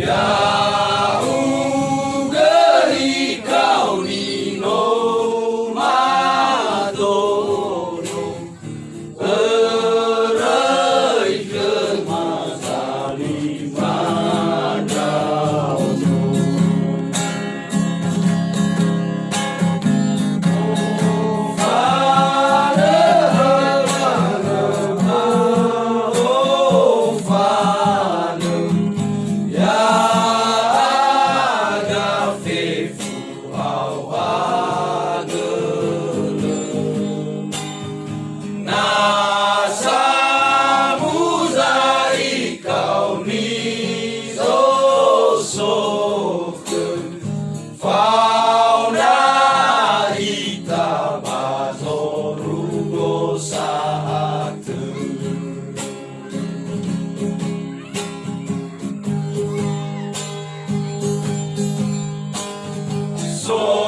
Jauh dari kau Nino Madono, erai kemasa lima dauno. Oh Father, ya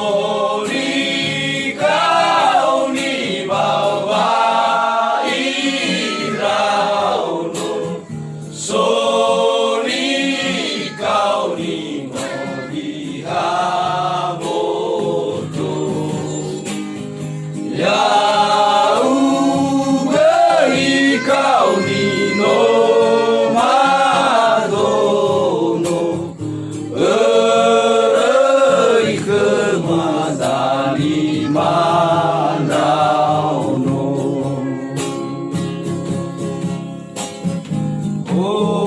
Soli kau ni bawa irauno, soli kau ni mobihamoto, jauh dari kau Nino Madono, Madali Manauno. Oh